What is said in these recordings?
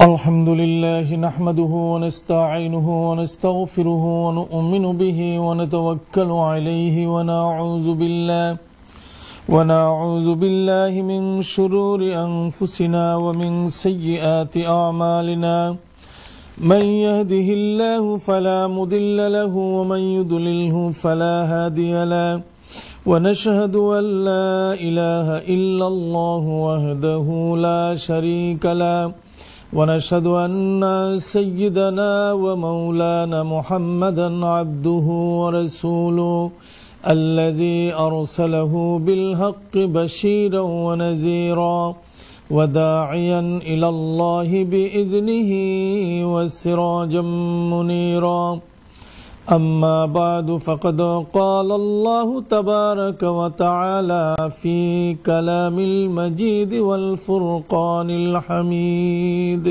الحمد لله نحمده ونستعينه ونستغفره ونؤمن به ونتوكل عليه ونعوذ بالله من شرور أنفسنا ومن سيئات أعمالنا من يهده الله فلا مضل له ومن يضلله فلا هادي له ونشهد أن لا إله إلا الله وحده لا شريك له ونشهد أن سيدنا ومولانا محمدا عبده ورسوله الذي أرسله بالحق بشيرا ونذيرا وداعيا إلى الله بإذنه وسراجا منيرا أما بعد فقد قال الله تبارك وتعالى في كلام المجيد والفرقان الحميد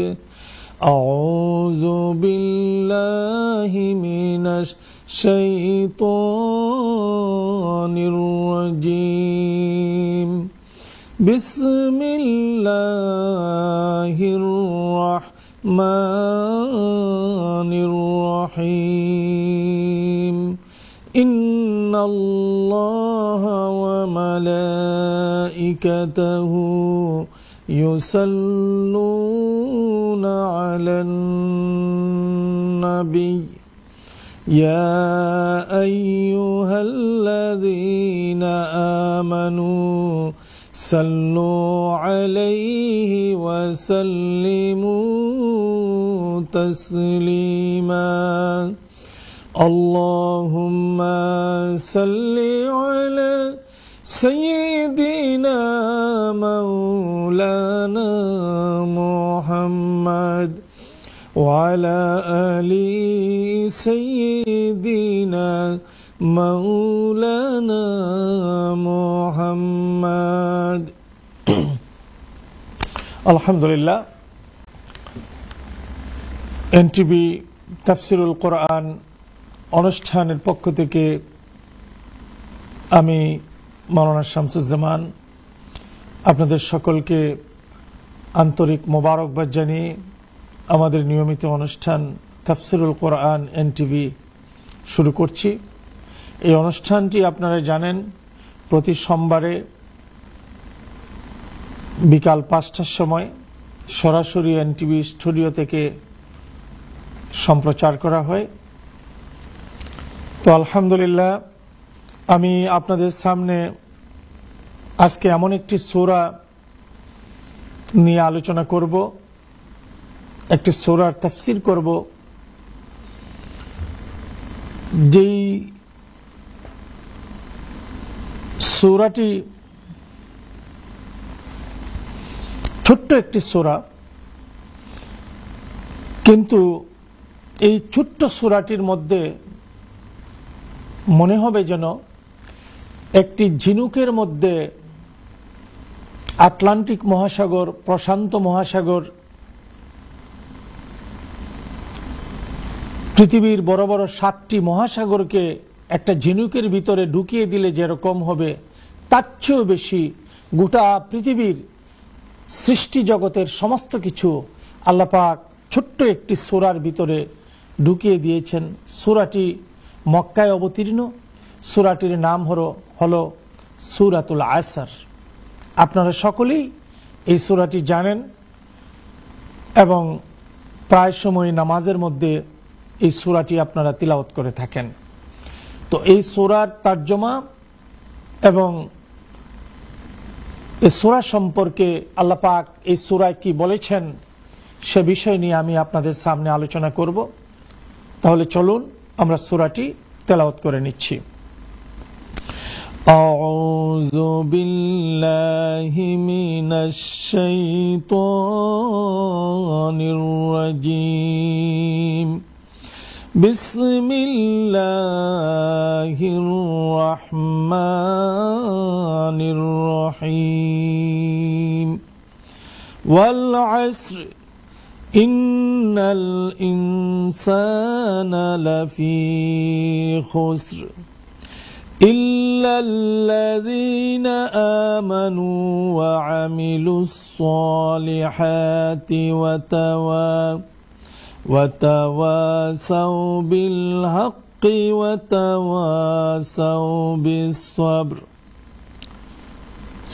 أعوذ بالله من الشيطان الرجيم بسم الله الرحمن الرحيم إن الله وملائكته يصلون على النبي يا أيها الذين آمنوا صلوا عليه وسلموا تسليما اللهم صل على سيدنا مولانا محمد وعلى آل سيدنا مولانا محمد আলহামদুলিল্লাহ এনটিভি তাফসিরুল কোরআন অনুষ্ঠানের পক্ষ থেকে আমি মাওলানা শামসুজ্জামান আপনাদের সকলকে আন্তরিক মোবারকবাদ জানিয়ে আমাদের নিয়মিত অনুষ্ঠান তাফসিরুল কোরআন এনটিভি শুরু করছি। এই অনুষ্ঠানটি আপনারা জানেন প্রতি সোমবারে বিকাল ৫টার সময় সরাসরি এনটিভি স্টুডিও থেকে সম্প্রচার করা হয়। তো আলহামদুলিল্লাহ আমি আপনাদের সামনে আজকে এমন একটি সূরা নিয়ে আলোচনা করব, একটি সূরার তাফসীর করব যেই সূরাটি ছোট্ট একটি সূরা, কিন্তু এই ছোট্ট সূরাটির মধ্যে মনে হবে যেন একটি ঝিনুকের মধ্যে আটলান্টিক মহাসাগর, প্রশান্ত মহাসাগর, পৃথিবীর বড় বড় 7টি মহাসাগরকে একটা ঝিনুকের ভিতরে ঢুকিয়ে দিলে যেরকম হবে, তার চেয়েও বেশি গোটা পৃথিবীর সৃষ্টি জগতের সমস্ত কিছু আল্লাহ পাক ছোট্ট একটি সূরার ভিতরে ঢুকিয়ে দিয়েছেন। সূরাটি মক্কায় অবতীর্ণ, সূরাটির নাম হলো সূরাতুল আসর। আপনারা সকলেই এই সূরাটি জানেন এবং প্রায় সময় নামাজের মধ্যে এই সূরাটি আপনারা তিলাওয়াত করে থাকেন। তো এই সূরার তরজমা এবং এই সূরা সম্পর্কে আল্লাহ পাক এই সূরায় কি বলেছেন সে বিষয় নিয়ে আমি আপনাদের সামনে আলোচনা করব। তাহলে চলুন আমরা সূরাটি তেলাওয়াত করে নিচ্ছি। আউযু বিল্লাহি মিনাশ শাইতানির রাজীম বিসমিল্লাহির রহমানির রহিম ওয়াল আসর ইন্নাল ইনসানা লাফি খুসর إلا الذين آمنوا وعملوا الصالحات وتواصوا بالحق وتواصوا بالصبر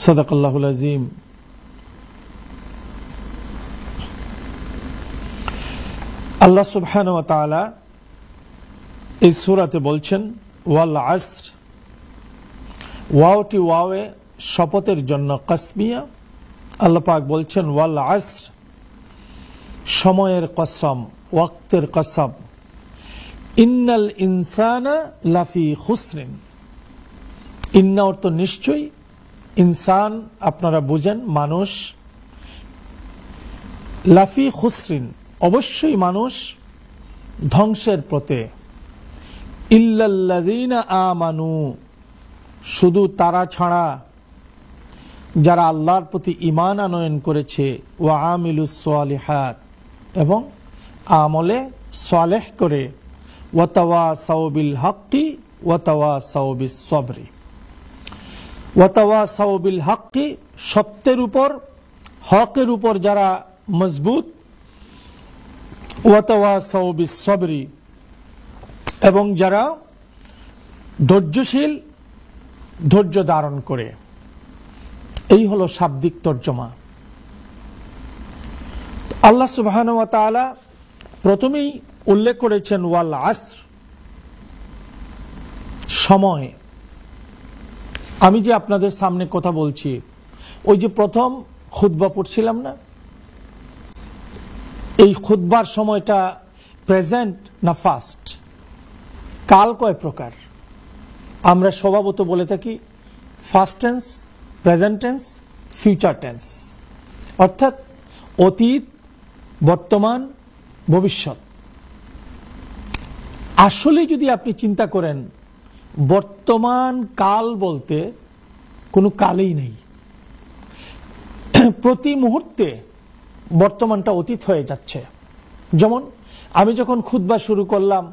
صدق الله العظيم। আল্লাহ সুবহানাহু ওয়া তাআলা এই সূরাতে বলছেন ওয়াল আসর, ওয়াওটি ওয়াওয়ে শপথের জন্য কসমিয়া। আল্লাহ পাক বলছেন ওয়াল আসর, সময়ের কসম, ওয়াক্তের কসম। ইন্নাল ইনসানা লাফি খুসরিন, ইন্না অর্থ নিশ্চয়ই, ইনসান আপনারা বুঝেন মানুষ, লাফি খুসরিন অবশ্যই মানুষ ধ্বংসের পথে। ইল্লাল্লাযীনা আমানু, শুধু তারা ছাড়া যারা আল্লাহর প্রতি ঈমান আনয়ন করেছে, ওয়া আমিলুস সালিহাত, এবং আমলে সালেহ করে, ওয়া তাওয়াসাউ বিল হাক্কি ওয়া তাওয়াসাউ বিস সবরি। ওয়া তাওয়াসাউ বিল হাক্কি, সত্যের উপর, হকের উপর যারা মজবুত, ওয়া তাওয়াসাউ বিস সবরি, এবং যারা ধৈর্যশীল, ধৈর্য ধারণ করে। এই হলো শাব্দিক তর্জমা। আল্লাহ সুবহানাহু ওয়া তাআলা প্রথমেই উল্লেখ করেছেন ওয়াল আসর, সময়। আমি যে আপনাদের সামনে কথা বলছি, ওই যে প্রথম খুতবা পড়ছিলাম না, এই খুতবার সময়টা প্রেজেন্ট না ফাস্ট? কাল কয় প্রকার? আমরা স্বভাবত বলে থাকি fast tense, present tense, future tense, অর্থাৎ অতীত, বর্তমান, ভবিষ্যৎ। আসলে যদি আপনি চিন্তা করেন, বর্তমান কাল বলতে কোনো কালেই নেই। প্রতি মুহূর্তে বর্তমানটা অতীত হয়ে যাচ্ছে। যেমন আমি যখন খুতবা শুরু করলাম,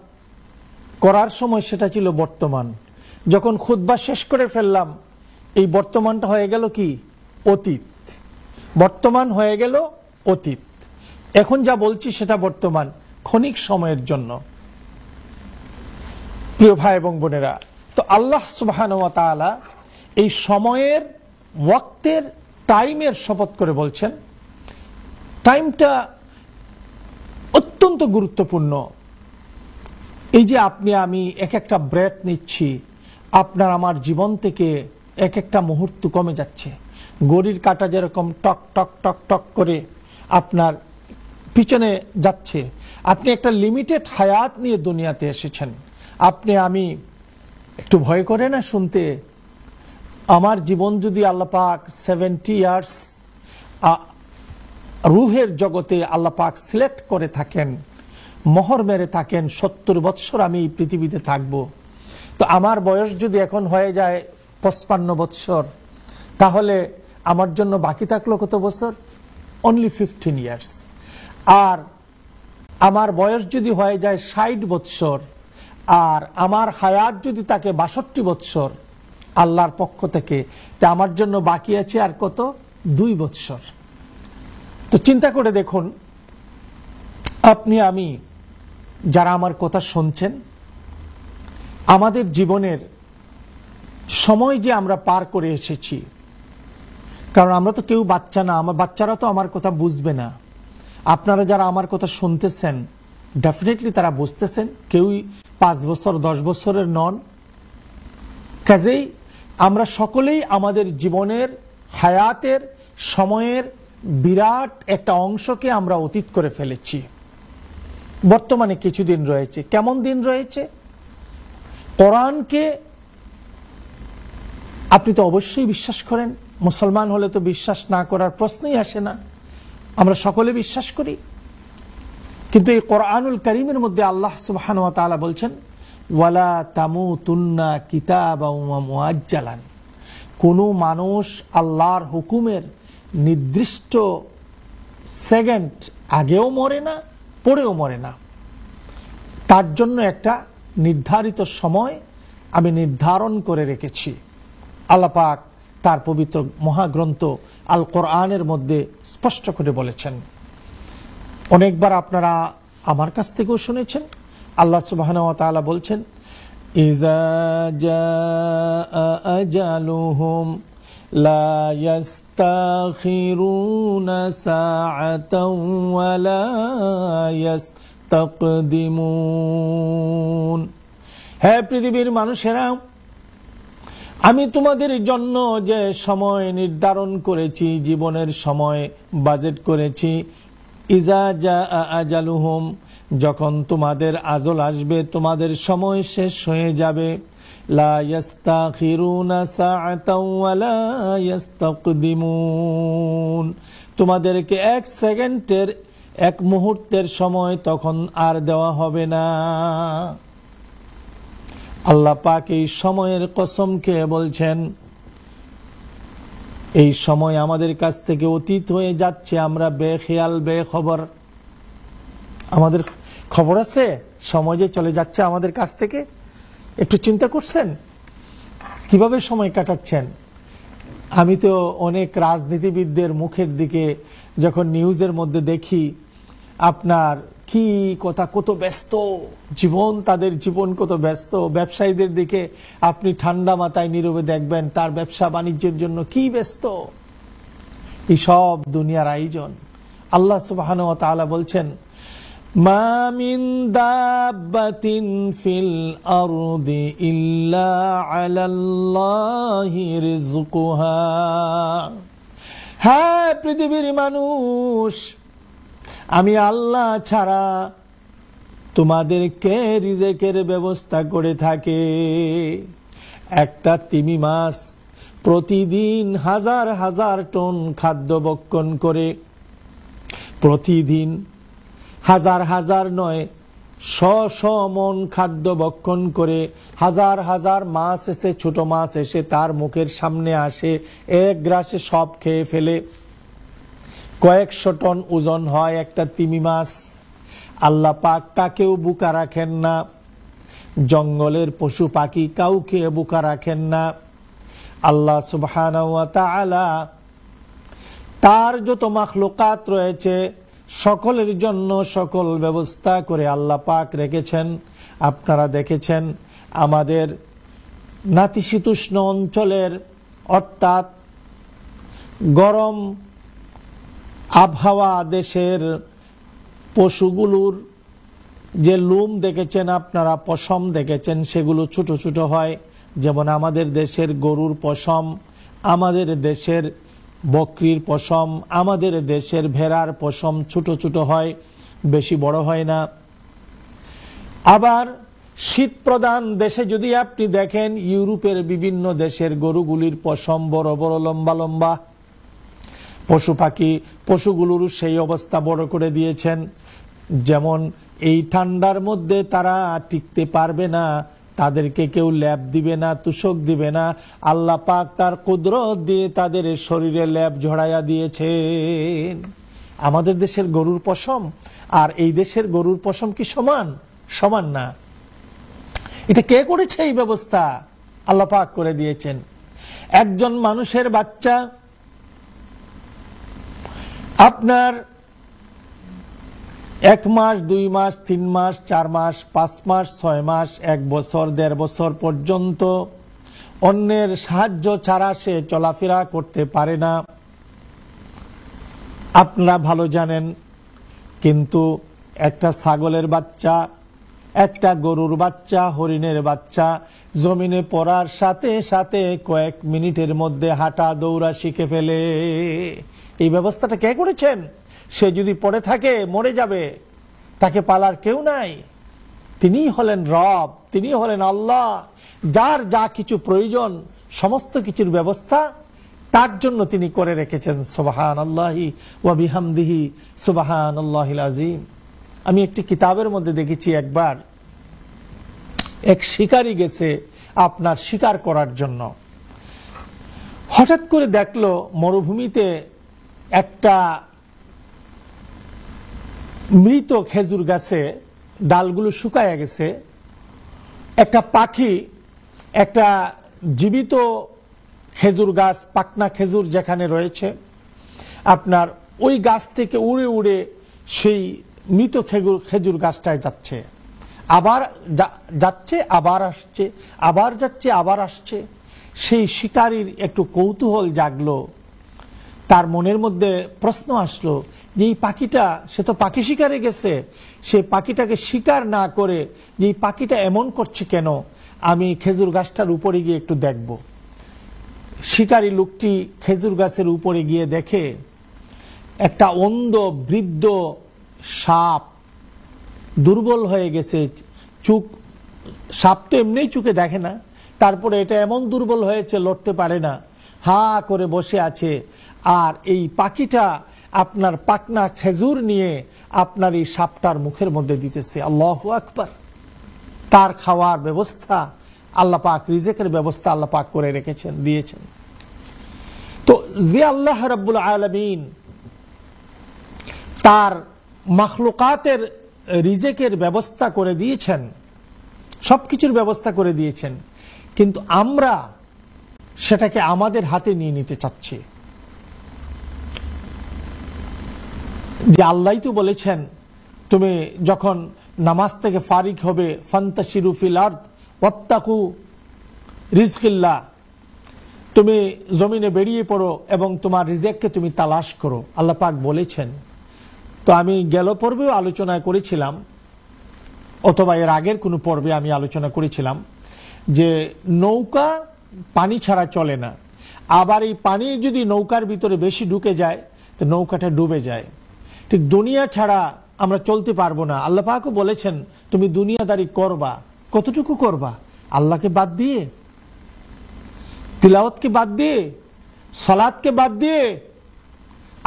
করার সময় সেটা ছিল বর্তমান, যখন খুতবা শেষ করে ফেললাম, এই বর্তমানটা হয়ে গেল কি? অতীত। বর্তমান হয়ে গেল অতীত। এখন যা বলছি সেটা বর্তমান, ক্ষণিক সময়ের জন্য। প্রিয় ভাই এবং বোনেরা, তো আল্লাহ সুবহানাহু ওয়া তাআলা এই সময়ের, ওয়াক্তের, টাইমের শপথ করে বলছেন। টাইমটা অত্যন্ত গুরুত্বপূর্ণ। এই যে আপনি আমি এক একটা ব্রেথ নিচ্ছি, আপনার আমার জীবন থেকে এক একটা মুহূর্ত কমে যাচ্ছে। ঘড়ির কাঁটা যেরকম টক টক টক টক করে আপনার পিছনে যাচ্ছে, আপনি একটা লিমিটেড হায়াত নিয়ে দুনিয়াতে এসেছেন। আপনি আমি একটু ভয় করে না শুনতে, আমার জীবন যদি আল্লাহ পাক 70 ইয়ার্স রুহের জগতে আল্লাহ পাক সিলেক্ট করে থাকেন, মোহর মেরে থাকেন, 70 বৎসর আমি এই পৃথিবীতে থাকব, তো আমার বয়স যদি এখন হয়ে যায় 55 বৎসর, তাহলে আমার জন্য বাকি থাকলো কত বছর? Only 15 years. আর আমার বয়স যদি হয়ে যায় 60 বৎসর, আর আমার হায়াত যদি থাকে 62 বৎসর আল্লাহর পক্ষ থেকে, তা আমার জন্য বাকি আছে আর কত? 2 বৎসর। তো চিন্তা করে দেখুন, আপনি আমি যারা আমার কথা শুনছেন, আমাদের জীবনের সময় যে আমরা পার করে এসেছি, কারণ আমরা তো কেউ বাচ্চা না, আমার বাচ্চারা তো আমার কথা বুঝবে না। আপনারা যারা আমার কথা শুনতেছেন, ডেফিনেটলি তারা বুঝতেছেন, কেউই 5 বছর 10 বছরের নন। কাজেই আমরা সকলেই আমাদের জীবনের, হায়াতের, সময়ের বিরাট একটা অংশকে আমরা অতীত করে ফেলেছি। বর্তমানে কিছু দিন রয়েছে। কেমন দিন রয়েছে? কোরআনকে আপনি তো অবশ্যই বিশ্বাস করেন, মুসলমান হলে তো বিশ্বাস না করার প্রশ্নই আসে না, আমরা সকলে বিশ্বাস করি। কিন্তু এই কোরআনুল কারীমের মধ্যে আল্লাহ সুবহানাহু ওয়া তাআলা বলছেন ওয়ালা তামুতুন্না কিতাবাও মুআজ্জালান, কোন মানুষ আল্লাহর হুকুমের নির্দিষ্ট সেকেন্ড আগেও মরে না, পরেও মরে না। তার জন্য একটা নির্ধারিত সময় আমি নির্ধারণ করে রেখেছি। আল্লাহ পাক তার পবিত্র মহাগ্রন্থ আল কোরআনের মধ্যে স্পষ্ট করে বলেছেন। অনেকবার আপনারা আমার কাছ থেকেও শুনেছেন, আল্লাহ সুবহানাহু ওয়া তাআলা বলছেন, ইযা জাআ আজালুহুম লা ইস্তাখিরুনা সাআতাও ওয়া লা ইস্তাকদিমুন। হে পৃথিবীর মানুষেরা, আমি তোমাদের জন্য যে সময় নির্ধারণ করেছি, জীবনের সময় বাজেট করেছি, ইজা জাআ আজালুহুম, যখন তোমাদের আজল আসবে, তোমাদের সময় শেষ হয়ে যাবে, লা ইস্তাখিরুনা সাআতাও ওয়া লা ইস্তাকদিমুন, তোমাদেরকে এক সেকেন্ডের, এক মুহূর্তের সময় তখন আর দেওয়া হবে না। আল্লাহ পাক এই সময়ের কসম খেয়ে বলছেন, এই সময় আমাদের কাছ থেকে অতীত হয়ে যাচ্ছে, আমরা বেখেয়াল বেখবর। আমাদের খবর আছে সময় যে চলে যাচ্ছে আমাদের কাছ থেকে? একটু চিন্তা করছেন কিভাবে সময় কাটাচ্ছেন? আমি তো অনেক রাজনীতিবিদদের মুখের দিকে যখন নিউজের মধ্যে দেখি, আপনার কি কথা, কত ব্যস্ত জীবন, তাদের জীবন কত ব্যস্ত। ব্যবসায়ীদের দিকে আপনি ঠান্ডা মাথায় নীরবে দেখবেন, তার ব্যবসা বাণিজ্যের জন্য কি ব্যস্ত। এই সব দুনিয়ার আয়োজন। আল্লাহ সুবহানাহু ওয়া তাআলা বলছেন, মা মিন দাব্বাতিন ফিল আরদি ইল্লা আলাল্লাহি রিজকুহা। হ্যাঁ পৃথিবীর মানুষ, আমি আল্লাহ ছাড়া তোমাদেরকে রিজেকের ব্যবস্থা করে থাকে। একটা তিমি মাছ প্রতিদিন হাজার হাজার টন খাদ্য ভক্ষণ করে, প্রতিদিন হাজার হাজার নয়, শ শ মন খাদ্য ভক্ষণ করে, হাজার হাজার মাছ এসে, ছোট মাছ এসে তার মুখের সামনে আসে, এক গ্রাসে সব খেয়ে ফেলে। কয়েকশো টন ওজন হয় একটা তিমি মাছ। আল্লাহ পাক তাকেও বুকা রাখেন না, জঙ্গলের পশু পাখি কাউকে বুকা রাখেন না। আল্লাহ সুবহানাহু ওয়া তাআলা তার যত মাখলুকাত রয়েছে সকলের জন্য সকল ব্যবস্থা করে আল্লাহ পাক রেখেছেন। আপনারা দেখেছেন আমাদের নাতিশীতোষ্ণ অঞ্চলের, অর্থাৎ গরম আবহাওয়া দেশের পশুগুলোর যে লোম দেখেছেন আপনারা, পশম দেখেছেন, সেগুলো ছোট ছোট হয়। যেমন আমাদের দেশের গরুর পশম, আমাদের দেশের বকরির পশম, আমাদের দেশের ভেড়ার পশম ছোট ছোট হয়, বেশি বড় হয় না। আবার শীত প্রধান দেশে যদি আপনি দেখেন, ইউরোপের বিভিন্ন দেশের গরুগুলির পশম বড় বড়, লম্বা লম্বা। পশু পাখি, পশুগুলোর সেই অবস্থা বড় করে দিয়েছেন, যেমন এই ঠান্ডার মধ্যে তারা টিকতে পারবে না, তাদেরকে কেউ ল্যাব দিবে না, তুষক দিবে না। আল্লাহ পাক তার কুদরত দিয়ে তাদের শরীরে ল্যাব ঝড়াইয়া দিয়েছেন। আমাদের দেশের গরুর পশম আর এই দেশের গরুর পশম কি সমান? সমান না। এটা কে করেছে? এই ব্যবস্থা আল্লাহ পাক করে দিয়েছেন। একজন মানুষের বাচ্চা আপনার 1 মাস, 2 মাস, 3 মাস, 4 মাস, 5 মাস, 6 মাস, 1 বছর, 1.5 বছর পর্যন্ত অন্যের সাহায্য ছাড়া সে চলাফেরা করতে পারে না, আপনারা ভালো জানেন। কিন্তু একটা ছাগলের বাচ্চা, একটা গরুর বাচ্চা, হরিণের বাচ্চা জমিনে পড়ার সাথে সাথে কয়েক মিনিটের মধ্যে হাঁটা দৌড়া শিখে ফেলে। এই ব্যবস্থাটা কে করেছেন? সে যদি পড়ে থাকে মরে যাবে, তাকে পালার কেউ নাই। তিনি হলেন রব, তিনি হলেন আল্লাহ, যার যা কিছু প্রয়োজন সমস্ত কিছুর ব্যবস্থা তার জন্য তিনি করে রেখেছেন। সুবহানাল্লাহি ওয়া বিহামদিহি সুবহানাল্লাহিল আযীম। আমি একটি কিতাবের মধ্যে দেখেছি, একবার এক শিকারী গেছে আপনার শিকার করার জন্য। হঠাৎ করে দেখলো মরুভূমিতে একটা মৃত খেজুর গাছে ডালগুলো শুকায়া গেছে। একটা পাখি একটা জীবিত খেজুর গাছ, পাকনা খেজুর যেখানে রয়েছে, আপনার ওই গাছ থেকে উড়ে উড়ে সেই মৃত খেজুর গাছটায় যাচ্ছে, আবার যাচ্ছে, আবার আসছে, আবার যাচ্ছে, আবার আসছে। সেই শিকারীর একটু কৌতূহল জাগলো, তার মনের মধ্যে প্রশ্ন আসলো যে এই পাখিটা, সে তো পাখি শিকারে গেছে, সে পাখিটাকে শিকার না করে যে এই পাখিটা এমন করছে কেন, আমি খেজুর গাছটার উপরে গিয়ে একটু দেখব। শিকারী লোকটি খেজুর গাছের উপরে গিয়ে দেখে একটা অন্ধ বৃদ্ধ সাপ, দুর্বল হয়ে গেছে, চোখ, সাপ তো এমনিই চোখে দেখে না, তারপরে এটা এমন দুর্বল হয়েছে লড়তে পারে না, হা করে বসে আছে। আর এই পাখিটা আপনার পাকনা খেজুর নিয়ে আপনার এই সাপটার মুখের মধ্যে দিতেছে। আল্লাহু আকবার। তার খাওয়ার ব্যবস্থা আল্লাহ পাক, রিজেকের ব্যবস্থা আল্লাহ পাক করে রেখেছেন, দিয়েছেন। তো যে আল্লাহ রাব্বুল আলামিন তার মাখলুকাতের রিজেকের ব্যবস্থা করে দিয়েছেন, সবকিছুর ব্যবস্থা করে দিয়েছেন, কিন্তু আমরা সেটাকে আমাদের হাতে নিয়ে নিতে চাচ্ছি। যে আল্লাহই তো বলেছেন, তুমি যখন নামাজ থেকে ফারিগ হবে, ফান্তাশিরু ফিল আরদ ওয়াত্তাকু রিজকিল্লাহ, তুমি জমিনে বেরিয়ে পড়ো এবং তোমার রিজেককে তুমি তালাশ করো, আল্লাহ পাক বলেছেন। তো আমি গেল পর্বেও আলোচনা করেছিলাম, অথবা এর আগের কোনো পর্বে আমি আলোচনা করেছিলাম যে নৌকা পানি ছাড়া চলে না, আবার এই পানি যদি নৌকার ভিতরে বেশি ঢুকে যায় তো নৌকাটা ডুবে যায়। ঠিক দুনিয়া ছাড়া আমরা চলতে পারবো না। আল্লাহ পাকও বলেছেন তুমি দুনিয়াদারি করবা, কতটুকু করবা? আল্লাহকে বাদ দিয়ে, তিলাওয়াতকে বাদ দিয়ে, সালাতকে বাদ দিয়ে,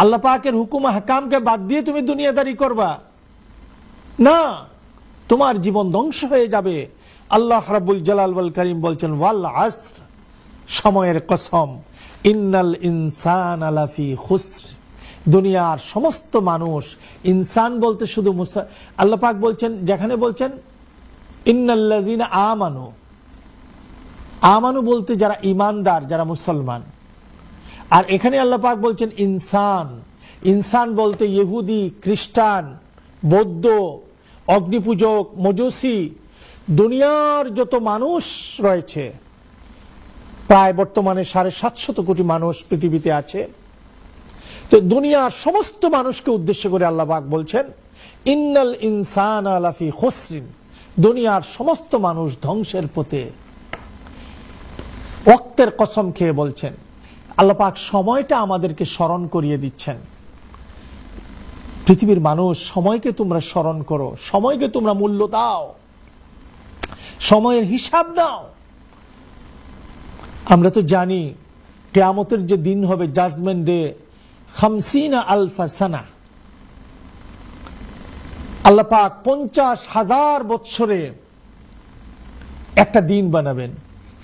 আল্লাহ পাকের হুকুম হাকামকে বাদ দিয়ে তুমি দুনিয়াদারি করবা না, তোমার জীবন ধ্বংস হয়ে যাবে। আল্লাহ রাব্বুল জালাল ওয়াল কারীম বলছেন ওয়াল আসর, সময়ের কসম, ইন্নাল ইনসানা লাফি খুসর, দুনিয়ার সমস্ত মানুষ, ইনসান বলতে শুধু আল্লাহ পাক বলছেন, যেখানে বলছেন ইন্নাল্লাযিনা আমানু, আমানু বলতে যারা ঈমানদার, যারা মুসলমান। আর এখানে আল্লাহ পাক বলছেন ইনসান, ইনসান বলতে ইহুদি, খ্রিস্টান, বৌদ্ধ, অগ্নিপূজক, মজুসি, দুনিয়ার যত মানুষ রয়েছে, প্রায় বর্তমানে 750 কোটি মানুষ পৃথিবীতে আছে। তো দুনিয়ার সমস্ত মানুষকে উদ্দেশ্য করে আল্লাহ পাক বলছেন ইন্নাল ইনসানা লাফি খুসরিন, দুনিয়ার সমস্ত মানুষ ধ্বংসের পথে। ওয়াক্তের কসম খেয়ে বলছেন আল্লাহ পাক, সময়টা আমাদেরকে স্মরণ করিয়ে দিচ্ছেন। পৃথিবীর মানুষ, সময়কে তোমরা স্মরণ করো, সময়কে তোমরা মূল্য দাও, সময়ের হিসাব নাও। আমরা তো জানি কিয়ামতের যে দিন হবে, জাজমেন্ট ডে, 50 আলফা সানা, আল্লাহ পাক 50,000 বৎসরে একটা দিন বানাবেন।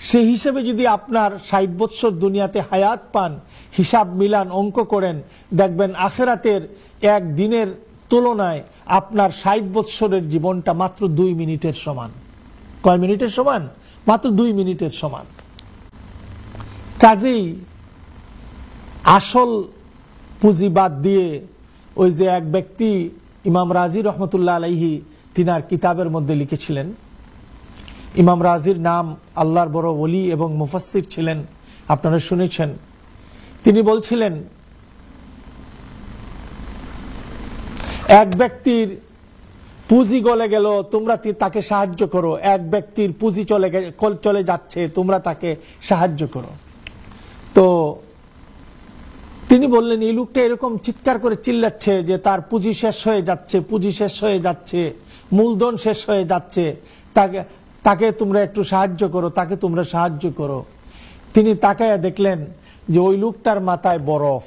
সেই হিসেবে যদি আপনার 60 বৎসর দুনিয়াতে হায়াত পান, হিসাব মিলান, অঙ্ক করেন, দেখবেন আখিরাতের এক দিনের তুলনায় আপনার 60 বৎসরের জীবনটা মাত্র 2 মিনিটের সমান। কয় মিনিটের সমান? মাত্র 2 মিনিটের সমান। কাজেই আসল পুঁজি বাদ দিয়ে, ওই যে এক ব্যক্তি ইমাম রাজি রহমতুল্লাহ আলাইহি তিনার কিতাবের মধ্যে লিখেছিলেন, ইমাম রাজির নাম আল্লাহর বড় ওলি এবং মুফাসসির ছিলেন, আপনারা শুনেছেন। তিনি বলছিলেন এক ব্যক্তির পুঁজি গলে গেল, তোমরা তাকে সাহায্য করো। এক ব্যক্তির পুঁজি চলে যাচ্ছে, তোমরা তাকে সাহায্য করো। তো তিনি বললেন এই লোকটা এরকম চিৎকার করে চিল্লাচ্ছে যে তার পুঁজি শেষ হয়ে যাচ্ছে, পুঁজি শেষ হয়ে যাচ্ছে, মূলধন শেষ হয়ে যাচ্ছে, তাকে তোমরা একটু সাহায্য করো, তাকে তোমরা সাহায্য করো। তিনি তাকায়া দেখলেন যে ওই লোকটার মাথায় বরফ,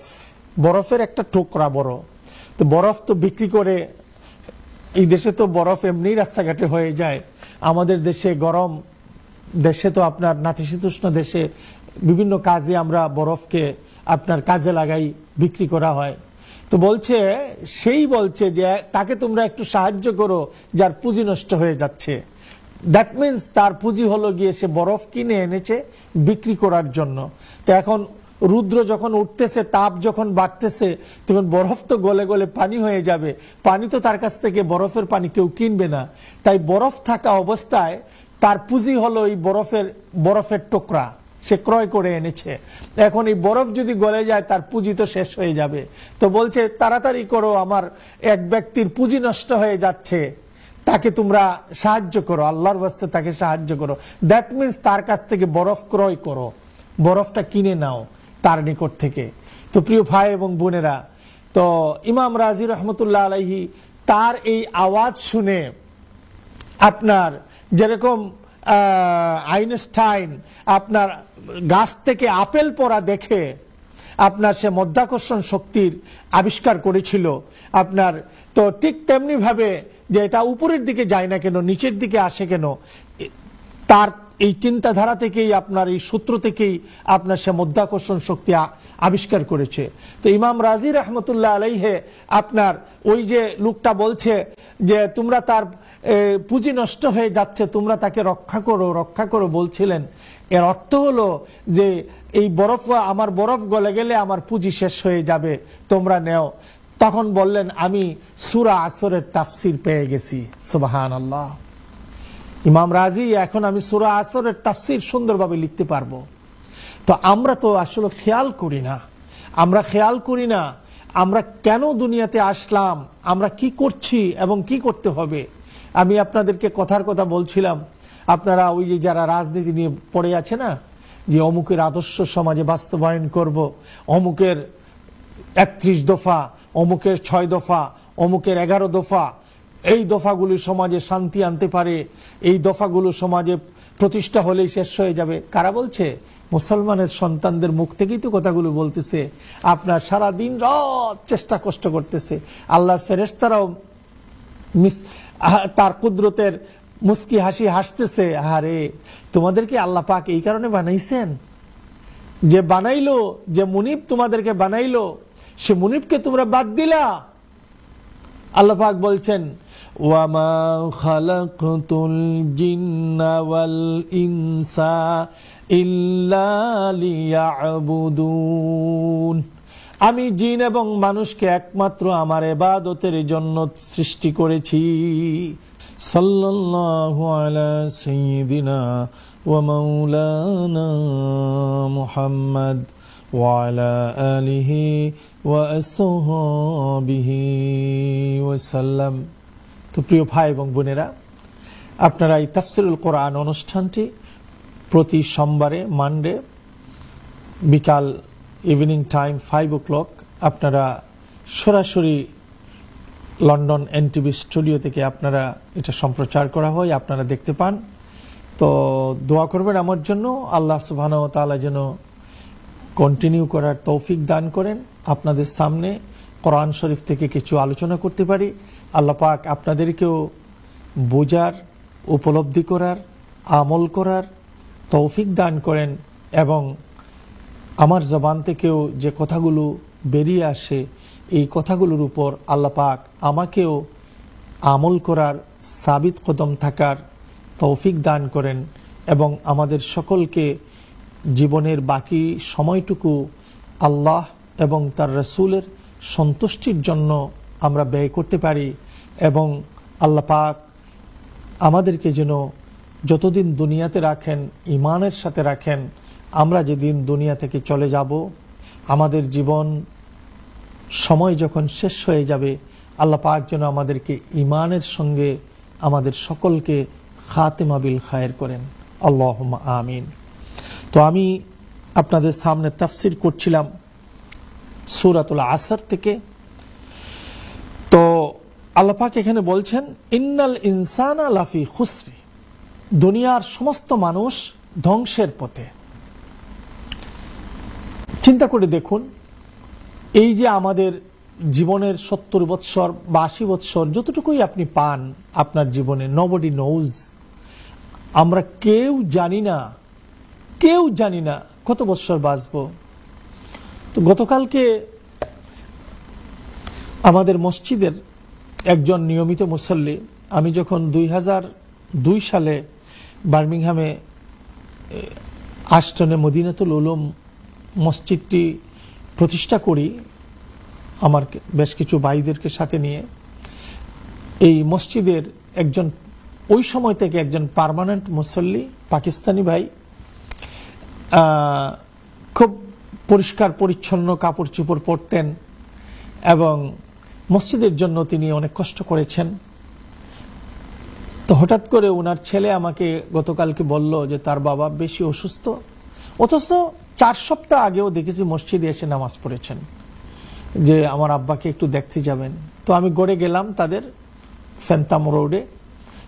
বরফের একটা টুকরা বড়। তো বরফ তো বিক্রি করে, এই দেশে তো বরফ এমনি রাস্তাঘাটে হয়ে যায়, আমাদের দেশে গরম দেশে তো আপনার নাতিশীতোষ্ণ দেশে বিভিন্ন কাজে আমরা বরফকে আপনার কাজে লাগাই, বিক্রি করা হয়। তো বলছে, সেই বলছে যে তাকে তোমরা একটু সাহায্য করো যার পুঁজি নষ্ট হয়ে যাচ্ছে। দ্যাট মিনস তার পুঁজি হলো গিয়ে সে বরফ কিনে এনেছে বিক্রি করার জন্য। তো এখন রুদ্র যখন উঠতেছে, তাপ যখন বাড়তেছে, তখন বরফ তো গলে গলে পানি হয়ে যাবে। পানি তো তার কাছ থেকে, বরফের পানি কেউ কিনবে না। তাই বরফ থাকা অবস্থায় তার পুঁজি হলো এই বরফের টুকরা সে ক্রয় করে এনেছে। এখন এই বরফ যদি গলে যায় তার পুঁজি তো শেষ হয়ে যাবে। তো বলছে তাড়াতাড়ি করো, আমার এক ব্যক্তির পুঁজি নষ্ট হয়ে যাচ্ছে, তাকে তোমরা সাহায্য করো, আল্লাহর ওয়াস্তে তাকে সাহায্য করো। দ্যাট মিনস তার কাছ থেকে বরফ ক্রয় করো, বরফটা কিনে নাও তার নিকট থেকে। তো প্রিয় ভাই এবং বোনেরা, তো ইমাম রাজি রহমতুল্লাহ আলাইহি তার এই আওয়াজ শুনে, আপনার যেরকম আইনস্টাইন আপনার গাছ থেকে আপেল পড়া দেখে আপনার সে মধ্যাকর্ষণ শক্তির আবিষ্কার করেছিল আপনার, তো ঠিক তেমনি ভাবে যে এটা উপরের দিকে যায় না কেন, নিচের দিকে আসে কেন, তার এই চিন্তাধারা থেকেই, আপনার এই সূত্র থেকেই আপনার সে মধ্যাকর্ষণ শক্তি আবিষ্কার করেছে। তো ইমাম রাজি রহমতুল্লাহ আলাইহে আপনার ওই যে লোকটা বলছে যে তোমরা তার পুঁজি নষ্ট হয়ে যাচ্ছে, তোমরা তাকে রক্ষা করো রক্ষা করো বলছিলেন, এর অর্থ হলো যে এই বরফ, আমার বরফ গলে গেলে আমার পুঁজি শেষ হয়ে যাবে, তোমরা নেও। তখন বললেন আমি সূরা আসরের তাফসির পেয়ে গেছি। সুবহানাল্লাহ। ইমাম রাজি, এখন আমি সূরা আসরের তাফসির সুন্দরভাবে লিখতে পারবো। তো আমরা তো আসলে খেয়াল করি না, আমরা কেন দুনিয়াতে আসলাম, আমরা কি করছি এবং কি করতে হবে। আমি আপনাদেরকে কথার কথা বলছিলাম, আপনারা ওই যে যারা রাজনীতি নিয়ে পড়ে আছে না, যে অমুকের আদর্শ সমাজে বাস্তবায়ন করব, অমুকের 31 দফা, অমুকের 6 দফা, অমুকের 11 দফা, এই দফাগুলো সমাজে শান্তি আনতে পারে, এই দফাগুলো সমাজে প্রতিষ্ঠা হলেই শেষ হয়ে যাবে। কারা বলছে? মুসলমানের সন্তানদের মুখ থেকেই তো কথাগুলো বলতেছে। আপনার সারা দিন রাত চেষ্টা কষ্ট করতেছে, আল্লাহর ফেরেশতারাও তার কুদরতের মুস্কি হাসি হাসতেছে। আরে তোমাদেরকে আল্লাহ পাক এই কারণে বানাইছেন, যে বানাইলো, যে মুনিব তোমাদেরকে বানাইলো, সে মুনিবকে তোমরা বাদ দিলা। আল্লাহ পাক বলছেন ওয়ামা খালাকতুল জিন্না ওয়াল ইনসা ইল্লা লিয়াবুদুন, আমি জিন এবং মানুষকে একমাত্র আমার ইবাদতের জন্য সৃষ্টি করেছি। সাল্লাল্লাহু আলা সাইয়্যিদিনা ওয়া মাওলানা মুহাম্মদ ওয়া আলা আলিহি ওয়া আসহাবিহি ওয়া সাল্লাম। তো প্রিয় ভাই এবং বোনেরা, আপনারা এই তাফসিরুল কোরআন অনুষ্ঠানটি প্রতি সোমবারে, মানডে বিকাল ইভিনিং টাইম 5 o'clock আপনারা সরাসরি লন্ডন এনটিভি স্টুডিও থেকে আপনারা এটা সম্প্রচার করা হয়, আপনারা দেখতে পান। তো দোয়া করবেন আমার জন্য, আল্লাহ সুবহানাহু ওয়া তাআলা যেন কন্টিনিউ করার তৌফিক দান করেন, আপনাদের সামনে কোরআন শরীফ থেকে কিছু আলোচনা করতে পারি। আল্লাহ পাক আপনাদেরকেও বোঝার, উপলব্ধি করার, আমল করার তৌফিক দান করেন, এবং আমার জবান থেকেও যে কথাগুলো বেরিয়ে আসে এই কথাগুলোর উপর আল্লাহ পাক আমাকেও আমল করার, সাবিত কদম থাকার তৌফিক দান করেন, এবং আমাদের সকলকে জীবনের বাকি সময়টুকু আল্লাহ এবং তার রাসূলের সন্তুষ্টির জন্য আমরা ব্যয় করতে পারি। এবং আল্লাহ পাক আমাদেরকে যেন যতদিন দুনিয়াতে রাখেন ঈমানের সাথে রাখেন। আমরা যেদিন দুনিয়া থেকে চলে যাব, আমাদের জীবন সময় যখন শেষ হয়ে যাবে, আল্লাহ পাক যেন আমাদেরকে ঈমানের সঙ্গে আমাদের সকলকে খাতেমা বিল খায়ের করেন। আল্লাহুম্মা আমিন। তো আমি আপনাদের সামনে তাফসির করছিলাম সূরাতুল আসর থেকে। তো আল্লাহ পাক এখানে বলছেন ইন্নাল ইনসানা লাফি খুসরি, দুনিয়ার সমস্ত মানুষ ধ্বংসের পথে। চিন্তা করে দেখুন, এই যে আমাদের জীবনের 70 বৎসর বা 80 বৎসর যতটুকুই আপনি পান আপনার জীবনে, নোবডি নোজ, আমরা কেউ জানি না কত বৎসর বাঁচব। তো গতকালকে আমাদের মসজিদের একজন নিয়মিত মুসল্লি, আমি যখন 2002 সালে বার্মিংহামে আষ্টনে মদিনাতুল উলুম মসজিদটি প্রতিষ্ঠা করি আমার বেশ কিছু ভাইদেরকে সাথে নিয়ে। এই মসজিদের একজন ওই সময় থেকে একজন পার্মানেন্ট মুসল্লি পাকিস্তানি ভাই, খুব পরিষ্কার পরিচ্ছন্ন কাপড় চোপড় পরতেন এবং মসজিদের জন্য তিনি অনেক কষ্ট করেছেন। তো হঠাৎ করে ওনার ছেলে আমাকে গতকালকে বলল যে তার বাবা বেশি অসুস্থ, অথচ 4 সপ্তাহ আগেও দেখেছি মসজিদে এসে নামাজ পড়েছেন, যে আমার আব্বাকে একটু দেখতে যাবেন। তো আমি গড়ে গেলাম তাদের ফেন্তাম রোডে।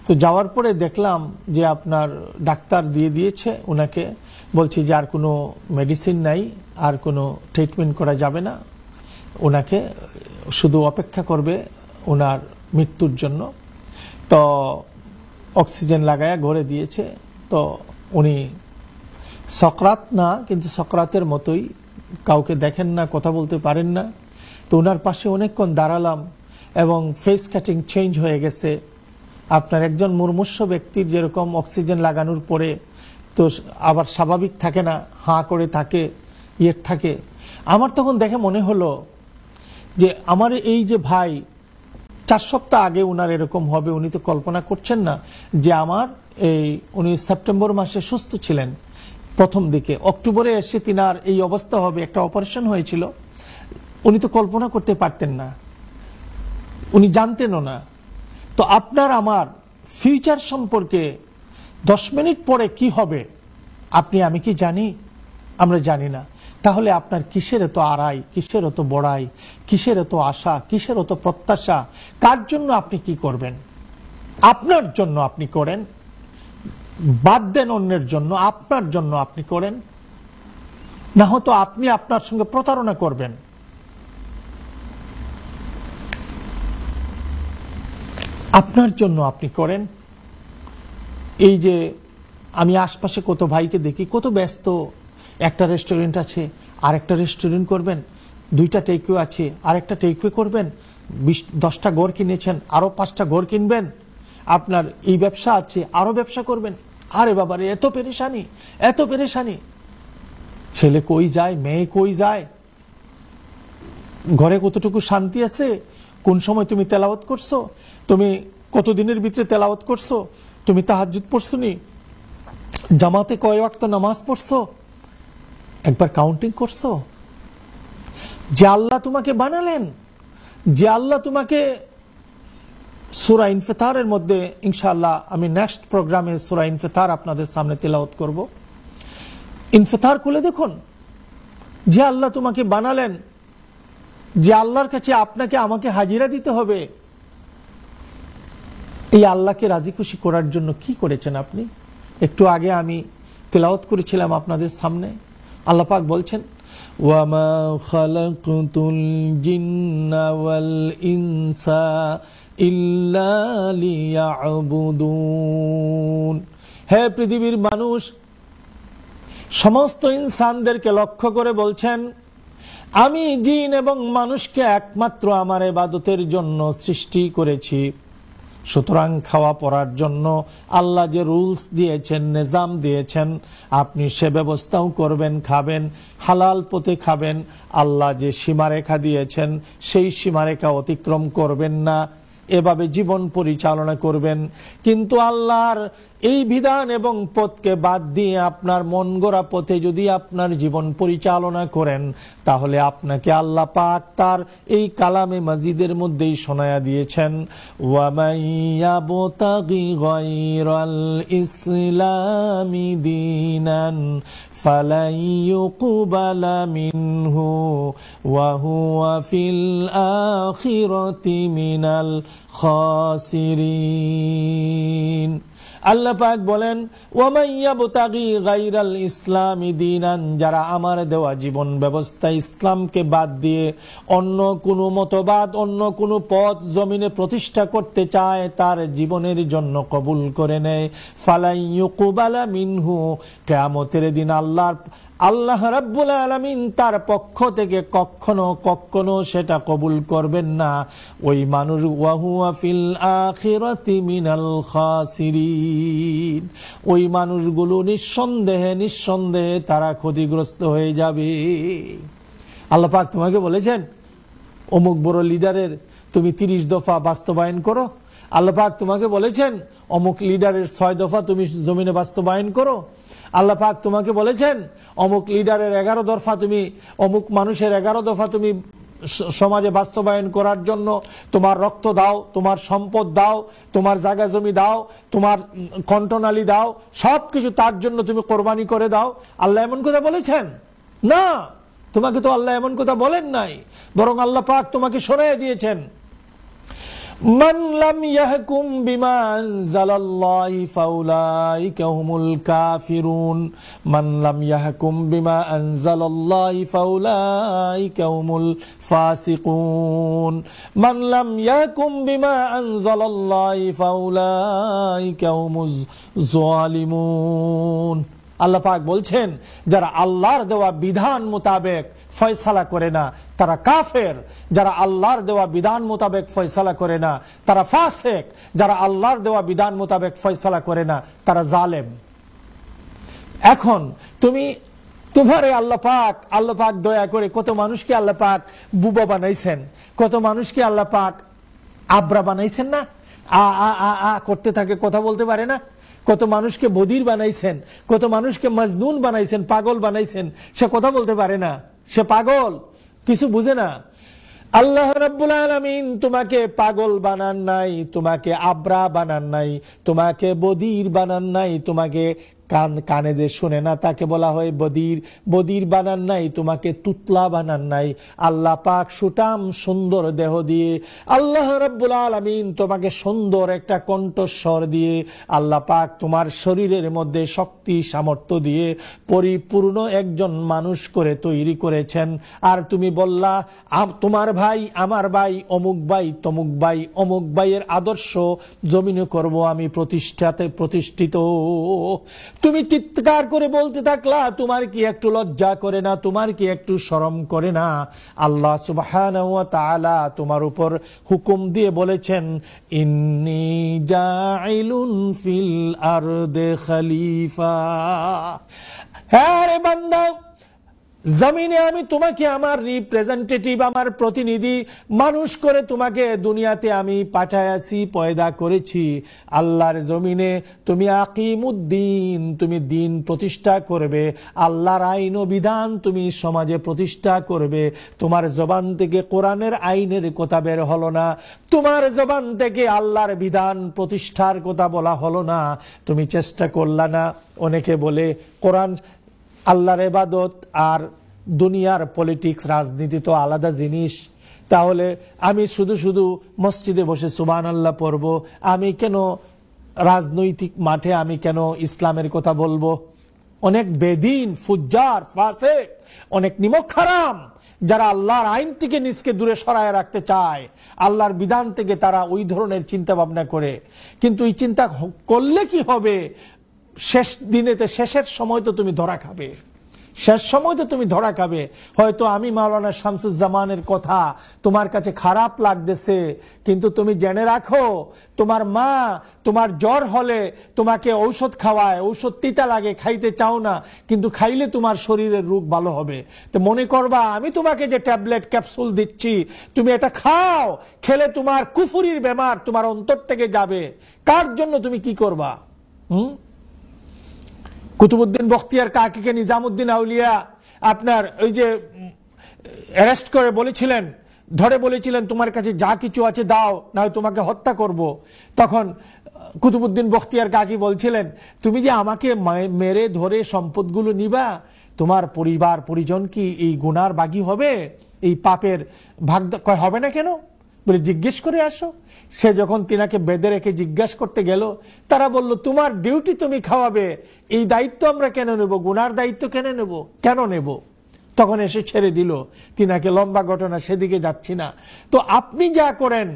তো যাওয়ার পরে দেখলাম যে আপনার ডাক্তার দিয়ে দিয়েছে ওনাকে, বলছি যে আর কোনো মেডিসিন নাই, আর কোনো ট্রিটমেন্ট করা যাবে না, ওনাকে শুধু অপেক্ষা করবে ওনার মৃত্যুর জন্য। তো অক্সিজেন লাগায়া ঘরে দিয়েছে। তো উনি সকরাত না, কিন্তু সকরাতের মতোই, কাউকে দেখেন না, কথা বলতে পারেন না। তো ওনার পাশে অনেকক্ষণ দাঁড়ালাম এবং ফেস কাটিং চেঞ্জ হয়ে গেছে। আপনার একজন মুমূর্ষু ব্যক্তির যেরকম অক্সিজেন লাগানোর পরে তো আবার স্বাভাবিক থাকে না, হাঁ করে থাকে, থাকে। আমার তখন দেখে মনে হলো যে আমার এই যে ভাই 4 সপ্তাহ আগে উনার এরকম হবে, উনি তো কল্পনা করছেন না যে আমার উনি সেপ্টেম্বর মাসে সুস্থ ছিলেন প্রথম দিকে, অক্টোবরে এসে তিনার এই অবস্থা হবে, একটা অপারেশন হয়েছিল, উনি তো কল্পনা করতে পারতেন না, উনি জানতেনও না। তো আপনার আমার ফিউচার সম্পর্কে 10 মিনিট পরে কি হবে আপনি আমি কি জানি? আমরা জানি না। তাহলে আপনার কিসের এত আড়াই, কিসের এত বড়াই, কিসের এত আশা, কিসের এত প্রত্যাশা? কার জন্য আপনি কি করবেন? আপনার জন্য আপনি করেন, বাদ দেন অন্যের জন্য, আপনার জন্য আপনি করেন, না হতো আপনি আপনার সঙ্গে প্রতারণা করবেন। আপনার জন্য আপনি করেন। এই যে আমি আশপাশে কত ভাইকে দেখি, কত ব্যস্ত, একটা রেস্টুরেন্ট আছে আর একটা রেস্টুরেন্ট করবেন, 2টা টেকওয়ে আছে আর একটা টেকওয়ে করবেন, 10টা ঘর কিনেছেন আরো 5টা ঘর কিনবেন, আপনার এই ব্যবসা আছে আরো ব্যবসা করবেন। আরে বাবারে, এত পেরেশানি, এত পেরেশানি। ছেলে কই যায়, মেয়ে কই যায়, ঘরে কতটুকু শান্তি আছে? কোন সময় তুমি তেলাওয়াত করছো? তুমি কতদিনের ভিতরে তেলাওয়াত করছো? তুমি তাহাজ্জুদ পড়ছো নি? জামাতে কয় ওয়াক্ত নামাজ পড়ছো? একবার কাউন্টিং করছো? যে আল্লাহ তোমাকে বানালেন, যে আল্লাহ তোমাকে, সূরা ইনফিতারের মধ্যে ইনশাআল্লাহ আমি নেক্সট প্রোগ্রামে সূরা ইনফিতার আপনাদের সামনে তেলাওয়াত করব। ইনফিতার খুলে দেখুন, যে আল্লাহ তোমাকে বানালেন, যে আল্লাহর কাছে আপনাকে আমাকে হাজিরা দিতে হবে, এই আল্লাহকে রাজি খুশি করার জন্য কি করেছেন আপনি? একটু আগে আমি তেলাওয়াত করেছিলাম আপনাদের সামনে, আল্লাহ পাক বলছেন, ওয়ামা খালাকতুল জিন্না ওয়াল ইনসা ইল্লা লিয়াবুদুন। হে পৃথিবীর মানুষ, সমস্ত ইনসানদেরকে লক্ষ্য করে বলছেন, আমি জিন এবং মানুষকে একমাত্র আমার ইবাদতের জন্য সৃষ্টি করেছি। সুতরাং খাওয়া পড়ার জন্য আল্লাহ যে রুলস দিয়েছেন, নিজাম দিয়েছেন, আপনি সে ব্যবস্থাও করবেন, খাবেন, হালাল পথে খাবেন। আল্লাহ যে সীমারেখা দিয়েছেন সেই সীমারেখা অতিক্রম করবেন না, এভাবে জীবন পরিচালনা করবেন। কিন্তু আল্লাহর এই বিধান এবং পথকে বাদ দিয়ে আপনার মন গড়া পথে যদি আপনার জীবন পরিচালনা করেন, তাহলে আপনাকে আল্লাহ পাক তার এই কালামে মাজিদের মধ্যেই শোনায়া দিয়েছেন, ওয়ামাইয়াবতাগি গায়রাল ইসলামি দীনান ফালাই ইউকবালা মিনহু ওয়া হুয়া ফিল আখিরাতি মিনাল খাসিরিন। আল্লাহ পাক বলেন, ওয়ামাইয়াবতাগি গায়রাল ইসলামি দীনান, যারা আমার দেওয়া জীবন ব্যবস্থা ইসলামকে বাদ দিয়ে অন্য কোনো মতবাদ, অন্য কোনো পথ জমিনে প্রতিষ্ঠা করতে চায়, তার জীবনের জন্য কবুল করে নেয়, ফালাই ইউকবালা মিনহু, কিয়ামতের দিন আল্লাহর আল্লাহ রাব্বুল আলামিন তার পক্ষ থেকে কখনো সেটা কবুল করবেন না। ওই মানুষ ওয়া হুয়া ফিল আখিরাতি মিনাল খাসিরিন, ওই মানুষগুলো নিঃসন্দেহে তারা ক্ষতিগ্রস্ত হয়ে যাবে। আল্লাহ পাক তোমাকে বলেছেন অমুক বড় লিডারের তুমি 30 দফা বাস্তবায়ন করো। আল্লাহ পাক তোমাকে বলেছেন অমুক লিডারের 6 দফা তুমি জমিনে বাস্তবায়ন করো। আল্লাহ পাক তোমাকে বলেছেন অমুক লিডারের 11 দফা তুমি, অমুক মানুষের 11 দফা তুমি সমাজে বাস্তবায়ন করার জন্য তোমার রক্ত দাও, তোমার সম্পদ দাও, তোমার জায়গা জমি দাও, তোমার কণ্ঠনালী দাও, সবকিছু তার জন্য তুমি কোরবানি করে দাও। আল্লাহ এমন কথা বলেছেন? না, তোমাকে তো আল্লাহ এমন কথা বলেন নাই, বরং আল্লাহ পাক তোমাকে শোনায় দিয়েছেন মান লাম ইয়াহকুম বিমা আনজালাল্লাহি ফাউলাইকা হুমুল কাফিরুন, মান লাম ইয়াহকুম বিমা আনজালাল্লাহি ফাউলাইকা হুমুল ফাসিকুন, মান লাম ইয়াহকুম বিমা আনজালাল্লাহি ফাউলাইকা হুমুজ জালিমুন। আল্লাহ পাক বলছেন যারা আল্লাহর দেওয়া বিধান মোতাবেক ফয়সালা করে না তারা কাফের, যারা আল্লাহর দেওয়া বিধান মোতাবেক ফয়সালা করে না তারা ফাসিক, যারা আল্লাহর দেওয়া বিধান মোতাবেক ফয়সালা করে না তারা জালেম। এখন তুমি তোমারে আল্লাহ পাক দয়া করে কত মানুষকে আল্লাহ পাক বুবা বানাইছেন, কত মানুষকে আল্লাহ পাক আব্রা বানাইছেন না, আ করতে থাকে, কথা বলতে পারে না। কত মানুষকে বধির বানাইছেন, কত মানুষকে মজনুন বানাইছেন, পাগল বানাইছেন, সে কথা বলতে পারে না, সে পাগল, কিছু বুঝে না। আল্লাহ রাব্বুল আলামিন তোমাকে পাগল বানান নাই, তোমাকে আব্রা বানান নাই, তোমাকে বধির বানান নাই, তোমাকে কানে যে শুনে না তাকে বলা হয় বধির বানান নাই, তোমাকে তুতলা বানান নাই। আল্লাহ পাক সুটাম সুন্দর দেহ দিয়ে, আল্লাহ রাব্বুল আলামিন তোমাকে সুন্দর একটা কণ্ঠস্বর দিয়ে, আল্লাহ পাক তোমার শরীরের মধ্যে শক্তি সামর্থ্য দিয়ে পরিপূর্ণ একজন মানুষ করে তৈরি করেছেন। আর তুমি বললা তোমার ভাই, আমার ভাই, অমুক ভাই, তমুক ভাই, অমুক ভাইয়ের আদর্শ জমিনে করব আমি প্রতিষ্ঠিত। তুমি চিৎকার করে বলতে থাকলা, তোমার কি একটু লজ্জা করে না, তোমার কি একটু শরম করে না? আল্লাহ সুবহানাহু ওয়া তাআলা তোমার উপর হুকুম দিয়ে বলেছেন ইন্নী জাইলুন ফিল আরদে খলিফা। হ্যাঁ রে বান্দা, জমিনে আমি তোমাকে আমার রিপ্রেজেন্টেটিভ, আমার প্রতিনিধি মানুষ করে তোমাকে দুনিয়াতে আমি পাঠাইছি, পয়দা করেছি। আল্লাহর জমিনে তুমি আকিমুদ্দিন, তুমি দিন প্রতিষ্ঠা করবে, আল্লাহর আইন ও বিধান তুমি সমাজে প্রতিষ্ঠা করবে। তোমার জবান থেকে কোরআনের আইনের কথা বের হলো না, তোমার জবান থেকে আল্লাহর বিধান প্রতিষ্ঠার কথা বলা হলো না, তুমি চেষ্টা করলা না। অনেকে বলে কোরআন, আল্লাহর ইবাদত আর দুনিয়ার পলিটিক্স, রাজনীতি তো আলাদা জিনিস, তাহলে আমি শুধু মসজিদে বসে সুবহানাল্লাহ পড়ব, আমি কেন রাজনৈতিক মাঠে আমি কেন ইসলামের কথা বলবো? অনেক বেদিন, ফুজ্জার, ফাসিক, অনেক নিমক হারাম যারা আল্লাহর আইন থেকে নিজকে দূরে সরায় রাখতে চায়, আল্লাহর বিধান থেকে তারা ওই ধরনের চিন্তা ভাবনা করে। কিন্তু এই চিন্তা করলে কি হবে? শেষের সময় তো তুমি ধরা খাবে, শেষ সময় তো তুমি ধরা খাবে। হয়তো আমি মাওলানা শামসুজ্জামানের কথা তোমার কাছে খারাপ লাগতেছে, কিন্তু তুমি জেনে রাখো তোমার মা তোমার জ্বর হলে তোমাকে ঔষধ খাওয়ায়, ঔষধ তিতা লাগে, খাইতে চাও না, কিন্তু খাইলে তোমার শরীরের রোগ ভালো হবে। তো মনে করবা আমি তোমাকে যে ট্যাবলেট ক্যাপসুল দিচ্ছি তুমি এটা খাও, খেলে তোমার কুফুরির বেমার তোমার অন্তর থেকে যাবে। কার জন্য তুমি কি করবা? কুতুবউদ্দিন বখতিয়ার কাকিকে নিজামুদ্দিন আউলিয়া আপনার ওই যে অ্যারেস্ট করে বলেছিলেন, ধরে বলেছিলেন তোমার কাছে যা কিছু আছে দাও, না হয় তোমাকে হত্যা করব। তখন কুতুবউদ্দিন বখতিয়ার কাকি বলছিলেন তুমি যে আমাকে মেরে ধরে সম্পদগুলো নিবা, তোমার পরিবার পরিজন কি এই গুনার বাগী হবে, এই পাপের ভাগ হবে না কেন? বলে জিজ্ঞেস করে আসো। সে যখন তিনাকে বেঁধে রেখে জিজ্ঞাসা করতে গেল, তারা বলল তোমার ডিউটি তুমি খাওয়াবে, এই দায়িত্ব আমরা কেন নেব, গুনার দায়িত্ব কেন নেব? তখন এসে ছেড়ে দিল তিনাকে। লম্বা ঘটনা, সেদিকে যাচ্ছি না। তো আপনি যা করেন,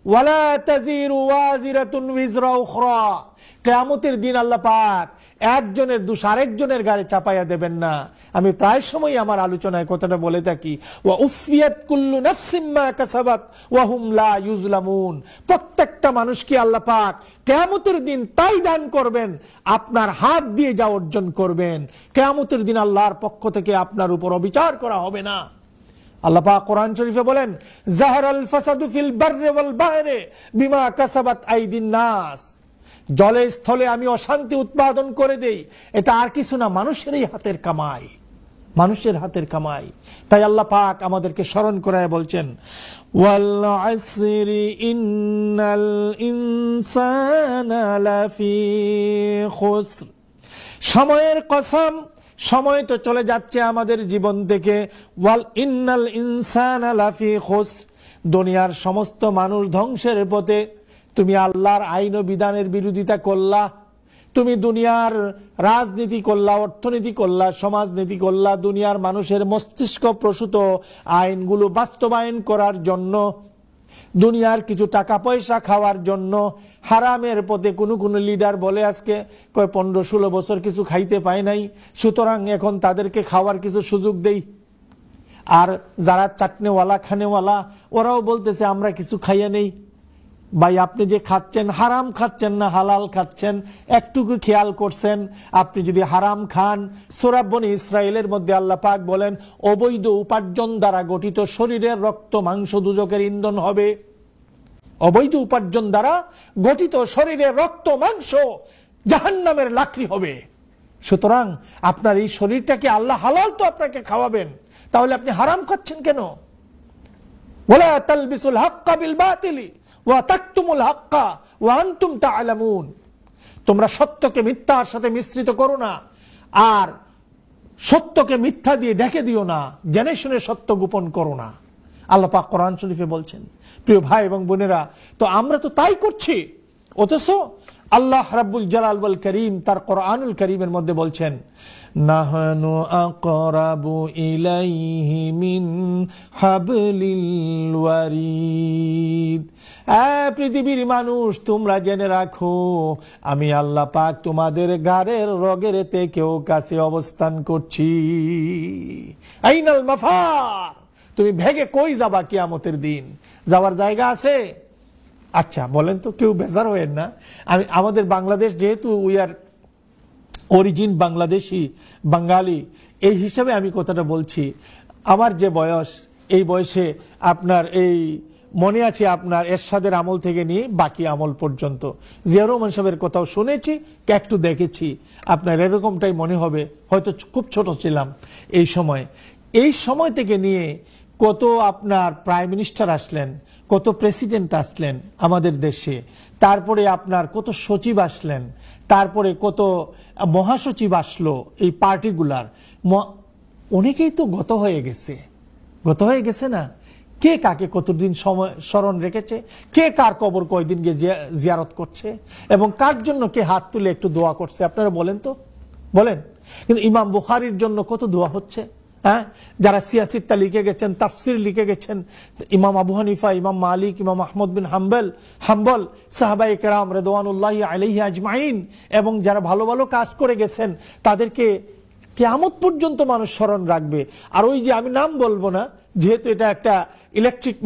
ওয়ালা তাজিরু ওয়াজিরাতুন উযরা উখরা, কিয়ামতের দিন আল্লাহ পাক একজনের দোষ আরেকজনের গায়ে চাপাইয়া দেবেন না। আমি প্রায় সময় আমার আলোচনায় কথাটা বলে থাকি, ওয়া উফিয়াত কুল্লু নাফসিম মা কাসাবাত ওয়া হুম লা ইউজলামুন। প্রত্যেকটা মানুষকে আল্লাহ পাক কিয়ামতের দিন তাই দান করবেন আপনার হাত দিয়ে যা অর্জন করবেন। কিয়ামতের দিন আল্লাহর পক্ষ থেকে আপনার উপর অবিচার করা হবে না। আল্লাহ পাক কোরআন শরীফে বলেন, যাহারাল ফাসাদু ফিল বাররি ওয়াল বাহরি বিমা কাসাবাত আইদিন নাস। জলে স্থলে আমি অশান্তি উৎপাদন করে দেই, এটা আর কিছু না, মানুষেরই হাতের কামাই, মানুষের হাতের কামাই। তাই আল্লাহ পাক আমাদেরকে স্মরণ করায় বলছেন, ওয়াল আসরি ইন্নাল ইনসানা লাফি খুসর। সময়ের কসম, সময় তো চলে যাচ্ছে আমাদের জীবন থেকে। ওয়াল ইন্নাল ইনসানা লাফি খুসর, দুনিয়ার সমস্ত মানুষ ধ্বংসের পথে। তুমি আল্লাহর আইন ও বিধানের বিরোধিতা করলা, তুমি দুনিয়ার রাজনীতি করলা, অর্থনীতি করলা, সমাজনীতি করলা, দুনিয়ার মানুষের মস্তিষ্ক প্রসূত আইনগুলো বাস্তবায়ন করার জন্য, দুনিয়ার কিছু টাকা পয়সা খাওয়ার জন্য হারামের পথে। কোনো কোনো লিডার বলে আজকে 15-16 বছর কিছু খাইতে পায় নাই, সুতরাং এখন তাদেরকে খাওয়ার কিছু সুযোগ দেই। আর যারা চাটনেওয়ালা খানেওয়ালা ওরাও বলতেছে আমরা কিছু খাইয়া নেই। ভাই, আপনি যে খাচ্ছেন হারাম খাচ্ছেন না হালাল খাচ্ছেন একটুকু খেয়াল করছেন? আপনি যদি হারাম খান, সূরা বনী ইসরাইলের মধ্যে আল্লাহ পাক বলেন, অবৈধ উপার্জন দ্বারা গঠিত শরীরের রক্ত মাংস দুজকের ইন্ধন হবে। অবৈধ উপার্জন দ্বারা গঠিত শরীরের রক্ত মাংস জাহান্নামের লাকড়ি হবে। সুতরাং আপনার এই শরীরটাকে আল্লাহ হালাল তো আপনাকে খাওয়াবেন, তাহলে আপনি হারাম খাচ্ছেন কেন? ওয়ালা তালবিসুল হাক্কা বিল বাতিলি ওয়া তাকতুমুল হাক্কা ওয়া আনতুম তা'লামুন। তোমরা সত্যকে মিথ্যার সাথে মিশ্রিত করো না, আর সত্যকে মিথ্যা দিয়ে ঢেকে দিও না, জেনে শুনে সত্য গোপন করো না। আল্লাহ পাক কোরআন শরীফে বলছেন। প্রিয় ভাই এবং বোনেরা, তো আমরা তো তাই করছি, অথচ আল্লাহ রাব্বুল জালাল ওয়াল কারীম তার কোরআনুল কারীমের মধ্যে বলছেন, নাহনু আকরাবু ইলাইহি মিন হাবলিল ওয়ারিদ। পৃথিবীর মানুষ, তোমরা জেনে রাখো আমি আল্লাহ পাক তোমাদের গাড়ের রগের থেকেও কাছে অবস্থান করছি। আইনাল মাফার, তুমি ভেগে কই যাবা কিয়ামতের দিন? যাওয়ার জায়গা আছে? আচ্ছা বলেন তো, কেউ বেজার হয়েন না। আমাদের বাংলাদেশ যেহেতু উই আর অরিজিন বাংলাদেশি, বাঙালি, এই হিসাবে আমি কথাটা বলছি। আমার যে বয়স, এই বয়সে আপনার এই মনে আছে আপনার এরশাদের আমল থেকে নিয়ে বাকি আমল পর্যন্ত জিয়া রহমান সাহেবের কথাও শুনেছি, একটু দেখেছি। আপনার এরকমটাই মনে হবে, হয়তো খুব ছোট ছিলাম এই সময় থেকে নিয়ে কত আপনার প্রাইম মিনিস্টার আসলেন, কত প্রেসিডেন্ট আসলেন আমাদের দেশে, তারপরে আপনার কত সচিব আসলেন, তারপরে কত মহাসচিব আসলো এই পার্টিগুলার। অনেকেই তো গত হয়ে গেছে না? কে কাকে কতদিন সময় স্মরণ রেখেছে, কে কার কবর কয়দিন গিয়ে জিয়ারত করছে, এবং কার জন্য কে হাত তুলে একটু দোয়া করছে, আপনারা বলেন তো, বলেন। কিন্তু ইমাম বুখারীর জন্য কত দোয়া হচ্ছে। হ্যাঁ, যারা সিয়াসিত্তা লিখে গেছেন, তাফসির লিখে গেছেন, ইমাম আবু হানিফা, ইমাম মালিক, ইমাম আহমদ বিন হাম্বল, সাহাবায়ে কেরাম রিদওয়ানুল্লাহি আলাইহি আজমাইন, এবং যারা ভালো ভালো কাজ করে গেছেন তাদেরকে কিয়ামত পর্যন্ত মানুষ স্মরণ রাখবে। আর ওই যে আমি নাম বলবো না, যেহেতু এটা একটা ইলেকট্রিক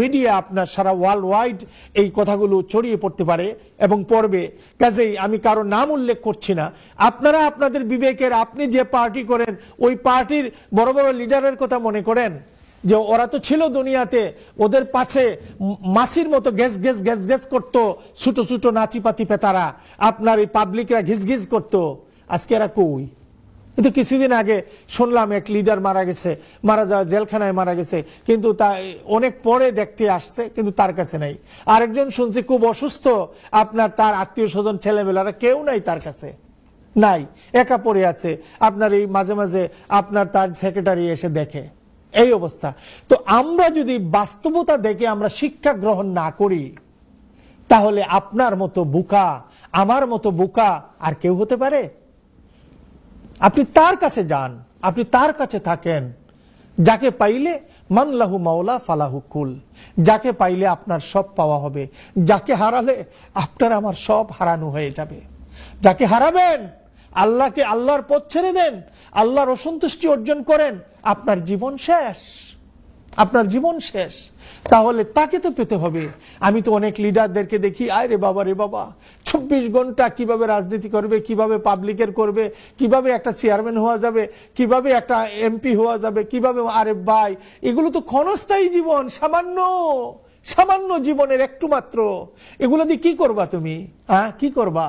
মিডিয়া, আপনার সারা ওয়ার্ল্ড ওয়াইড এই কথাগুলো ছড়িয়ে পড়তে পারে এবং পড়বে, কাজেই আমি কারো নাম উল্লেখ করছি না। আপনারা আপনাদের বিবেকের, আপনি যে পার্টি করেন ওই পার্টির বড় বড় লিডারের কথা মনে করেন, যে ওরা তো ছিল দুনিয়াতে, ওদের পাশে মাসির মতো গ্যাস গ্যাস গ্যাস গ্যাস করতো ছোট ছোট নাচিপাতি পেতারা, আপনার এই পাবলিকরা ঘিস ঘিস করতো। আজকে এরা কই? কিন্তু কিছুদিন আগে শুনলাম এক লিডার মারা গেছে, মারা যাওয়া জেলখানায় মারা গেছে, কিন্তু তা অনেক পরে দেখতে আসছে, কিন্তু তার কাছে নাই। আরেকজন শুনছি খুব অসুস্থ, আপনার তার আত্মীয় স্বজন ছেলেমেলারা কেউ নাই তার কাছে, নাই, একা পড়ে আছে। আপনার এই মাঝে মাঝে আপনার তার সেক্রেটারি এসে দেখে, এই অবস্থা। তো আমরা যদি বাস্তবতা দেখে আমরা শিক্ষা গ্রহণ না করি, তাহলে আপনার মতো বোকা, আমার মতো বোকা আর কেউ হতে পারে? আপনি তার কাছে যান, আপনি তার কাছে থাকেন, যাকে পাইলে মান লাহু মাওলা ফালাহু কুল, যাকে পাইলে আপনার সব পাওয়া হবে, যাকে হারালে আপনার আমার সব হারানো হয়ে যাবে। যাকে হারাবেন, আল্লাহকে, আল্লাহর পথ ছেড়ে দেন, আল্লাহর অসন্তুষ্টি অর্জন করেন, আপনার জীবন শেষ, আপনার জীবন শেষ। তাহলে তাকে তো পেতে হবে। আমি তো অনেক লিডারদেরকে দেখি, আয় রে বাবা রে বাবা, 24 ঘন্টা কিভাবে রাজনীতি করবে, কিভাবে পাবলিকের করবে, কিভাবে একটা চেয়ারম্যান হওয়া যাবে, কিভাবে একটা এমপি হওয়া যাবে, কিভাবে, আরে ভাই এগুলো তো ক্ষণস্থায়ী জীবন, সামান্য সামান্য জীবনের একটু মাত্র। এগুলো দিয়ে কি করবা তুমি? হ্যাঁ, কি করবা?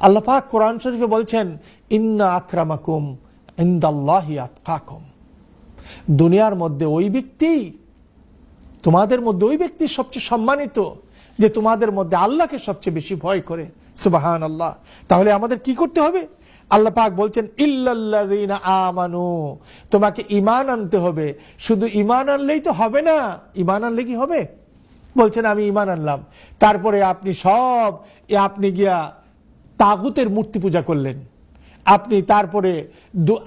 আল্লাহ পাক কোরআন শরীফে বলছেন, ইন্না আকরামাকুম ইনদাল্লাহি আতকাকুম। দুনিয়ার মধ্যে ওই ব্যক্তি, তোমাদের মধ্যে ওই ব্যক্তি সবচেয়ে সম্মানিত যে তোমাদের মধ্যে আল্লাহকে সবচেয়ে বেশি ভয় করে। সুবহানাল্লাহ। তাহলে আমাদের কি করতে হবে? আল্লাহ পাক বলছেন, ইল্লাল্লাযীনা আমানু, তোমাকে ঈমান আনতে হবে। শুধু ঈমান আনলেই তো হবে না। ঈমান আনলে কি হবে? বলছেন আমি ঈমান আনলাম, তারপরে আপনি গিয়া তাগুতের মূর্তি পূজা করলেন, আপনি তারপরে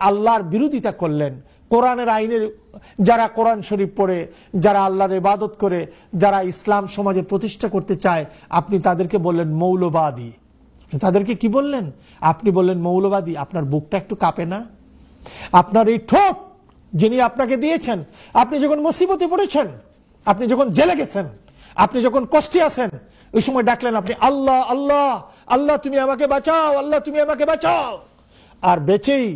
আল্লাহর বিরোধিতা করলেন। কোরআনের আইনের, যারা কোরআন শরীফ পড়ে, যারা আল্লাহর ইবাদত করে, যারা ইসলাম সমাজে প্রতিষ্ঠা করতে চায়, আপনি তাদেরকে বললেন মৌলবাদী। তাদেরকে কি বললেন? আপনি বললেন মৌলবাদী। আপনার বুকটা একটু কাঁপে না? আপনার এই ঠোঁট যিনি আপনাকে দিয়েছেন, আপনি যখন মুসিবতে পড়েছেন, আপনি যখন জেলে গেছেন, আপনি যখন কষ্টে আছেন, ওই সময় ডাকলেন আপনি আল্লাহ আল্লাহ আল্লাহ, তুমি আমাকে বাঁচাও, আল্লাহ তুমি আমাকে বাঁচাও। আর বেঁচেই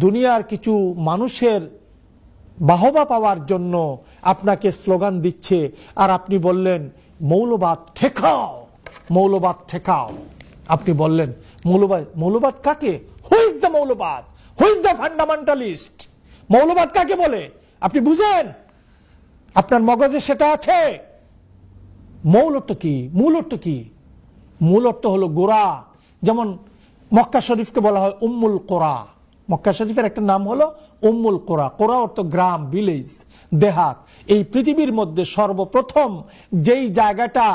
দুনিয়ার কিছু মানুষের বাহবা পাওয়ার জন্য আপনাকে স্লোগান দিচ্ছে, আর আপনি বললেন মৌলবাদ ঠেকাও, মৌলবাদ ঠেকাও। আপনি বললেন মৌলবাদ। মৌলবাদ কাকে? হু ইজ দ্য মৌলবাদ? Who is the fundamentalist? মৌলবাদ কাকে বলে আপনি বুঝেন? আপনার মগজে সেটা আছে? মূল অর্থ কি? মূল অর্থ কি? মূল অর্থ হলো গোড়া। যেমন মক্কা শরীফকে বলা হয় উম্মুল কোরা। মক্কা শরীফের একটা নাম হলো উম্মুল কোরা। কোরা অর্থ গ্রাম, ভিলেজ, দেহাত। এই পৃথিবীর মধ্যে সর্বপ্রথম যেই জায়গাটা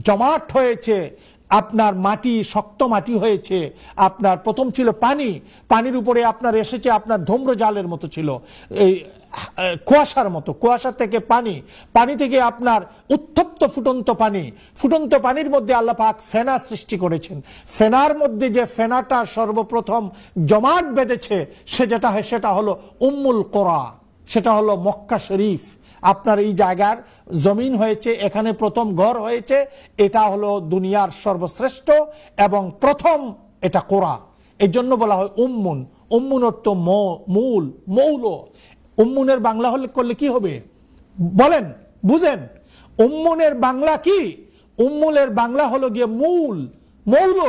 জমাট হয়েছে, আপনার মাটি, শক্ত মাটি হয়েছে, আপনার প্রথম ছিল পানি, পানির উপরে আপনার এসেছে আপনার ধূম্র জালের মতো ছিল, এই কুয়াশার মতো, কুয়াশা থেকে পানি, পানি থেকে আপনার উত্তপ্ত ফুটন্ত পানি, ফুটন্ত পানির মধ্যে আল্লাহ পাক ফেনা সৃষ্টি করেছেন। ফেনার মধ্যে যে ফেনাটা সর্বপ্রথম জমাট বেঁধেছে, সেটা হলো উম্মুল কোরা, সেটা হলো মক্কা শরীফ। আপনার এই জায়গার জমিন হয়েছে, এখানে প্রথম ঘর হয়েছে, এটা হলো দুনিয়ার সর্বশ্রেষ্ঠ এবং প্রথম, এটা কোরা। এই জন্য বলা হয় উম্মুন। উম্মুন অর্থ মূল, মৌল। উম্মুনের বাংলা করলে কি হবে বলেন, বুঝেন? উম্মুনের বাংলা কি? উম্মুলের বাংলা হলো গিয়ে মূল, মৌল।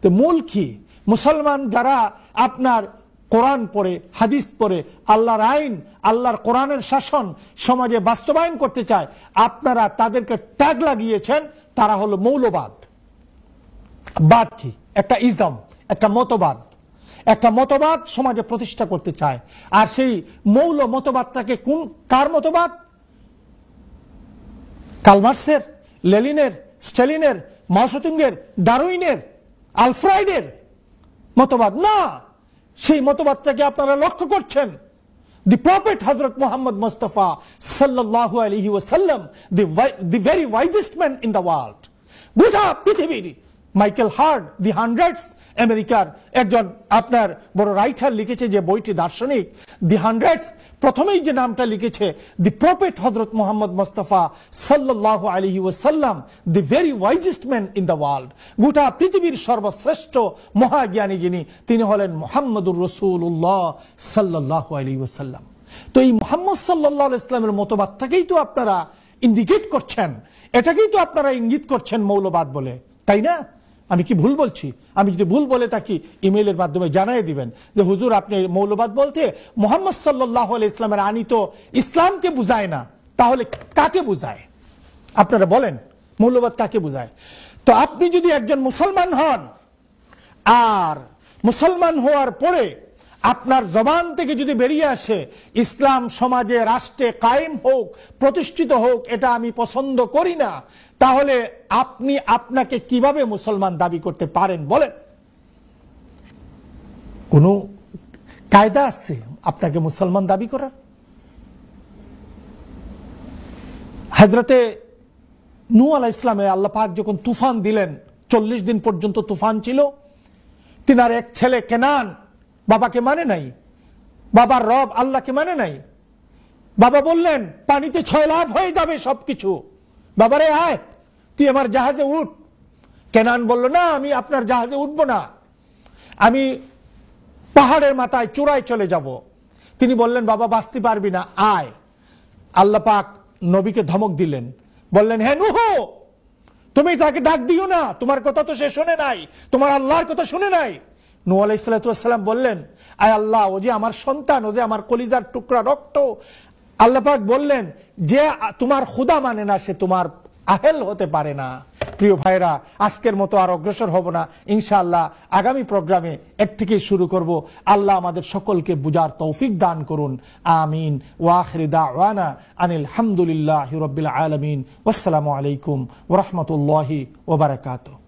তো মূল কি? মুসলমান যারা আপনার কোরআন পড়ে, হাদিস পড়ে, আল্লাহর আইন, আল্লাহর কোরআনের শাসন সমাজে বাস্তবায়ন করতে চায়, আপনারা তাদেরকে ট্যাগ লাগিয়েছেন, তারা হলো মৌলবাদ। বাদ কি? একটা ইজম, একটা মতবাদ। একটা মতবাদ সমাজে প্রতিষ্ঠা করতে চায়, আর সেই মৌল মতবাদটাকে কার মতবাদ? কার্ল মার্ক্সের, লেনিনের, স্ট্যালিনের, মাও সেতুংয়ের, ডারউইনের, আলফ্রেডের মতবাদ না। সেই মতবাদটাকে আপনারা লক্ষ্য করছেন। The Prophet Hazrat Muhammad Mustafa sallallahu alaihi wasallam, the very wisest man in the world. গোটা পৃথিবীর মাইকেল হার্ড, দি হান্ড্রেডস, আমেরিকার একজন আপনার বড় রাইটার লিখেছে যে বইটি, দার্শনিক, দি হান্ড্রেডস, প্রথমেই যে নামটা লিখেছে, দি প্রফেট হযরত মুহাম্মদ মুস্তাফা সাল্লাল্লাহু আলাইহি ওয়াসাল্লাম, the very wisest man in the world. গোটা পৃথিবীর সর্বশ্রেষ্ঠ মহাজ্ঞানী যিনি, তিনি হলেন মুহাম্মদুর রাসূলুল্লাহ সাল্লাল্লাহু আলাইহি ওয়াসাল্লাম। তো এই মুহাম্মদ সাল্লাল্লাহু আলাইহি ওয়াসাল্লামের মতবাদটাকেই তো আপনারা ইন্ডিকেট করছেন, এটাকেই তো আপনারা ইঙ্গিত করছেন মৌলবাদ বলে, তাই না? আমি কি ভুল বলছি? আমি যদি ভুল বলে থাকি ইমেইলের মাধ্যমে জানিয়ে দিবেন যে হুজুর আপনি মৌলবাদ বলতে মুহাম্মদ সাল্লাল্লাহু আলাইহি ইসলামের আনিত ইসলামকে বুঝায় না, তাহলে কাকে বুঝায়? আপনারা বলেন মৌলবাদ কাকে বুঝায়? তো আপনি যদি একজন মুসলমান হন, আর মুসলমান হওয়ার পরে আপনার জবান থেকে যদি বেরিয়ে আসে ইসলাম সমাজে, রাষ্ট্রে কায়েম হোক, প্রতিষ্ঠিত হোক, এটা আমি পছন্দ করি না, তাহলে আপনি আপনাকে কিভাবে মুসলমান দাবি করতে পারেন বলেন? কোনো কায়দা আছে আপনাকে মুসলমান দাবি করার? হযরতে নূহ আলাইহিস সালামে আল্লাহ পাক যখন তুফান দিলেন, 40 দিন পর্যন্ত তুফান ছিল, তিনার এক ছেলে কেনান বাবাকে মানে নাই, বাবার রব আল্লাহকে মানে নাই। বাবা বললেন পানিতে 6 লাখ হয়ে যাবে সবকিছু, বাবারে আয় তুই আমার জাহাজে উঠ। কেনান বলল না, আমি আপনার জাহাজে উঠবো না, আমি পাহাড়ের মাথায় চূড়ায় চলে যাব। তিনি বললেন বাবা বাঁচতে পারবি না, আয়। আল্লাহ পাক নবীকে ধমক দিলেন, বললেন হে নূহ, তুমি তাকে ডাক দিও না, তোমার কথা তো সে শুনে নাই, তোমার আল্লাহর কথা শুনে নাই। নূহ আলাইহিস সালাম বললেন আয় আল্লাহ, ও যে আমার সন্তান, ও যে আমার কলিজার টুকরা রক্ত। আল্লাহ পাক বললেন যে তোমার খুদা মানে না সে তোমার আহেল হতে পারে না। প্রিয় ভাইরা, আজকের মতো আর অগ্রসর হব না, ইনশাআল্লাহ আগামী প্রোগ্রামে এর থেকে শুরু করব। আল্লাহ আমাদের সকলকে বুঝার তৌফিক দান করুন, আমিন। ওয়া আখিরু দাওয়ানা আনিল হামদুলিল্লাহি রাব্বিল আলামিন। ওয়াসসালামু আলাইকুম ওয়া রাহমাতুল্লাহি ওয়া বারাকাতুহু।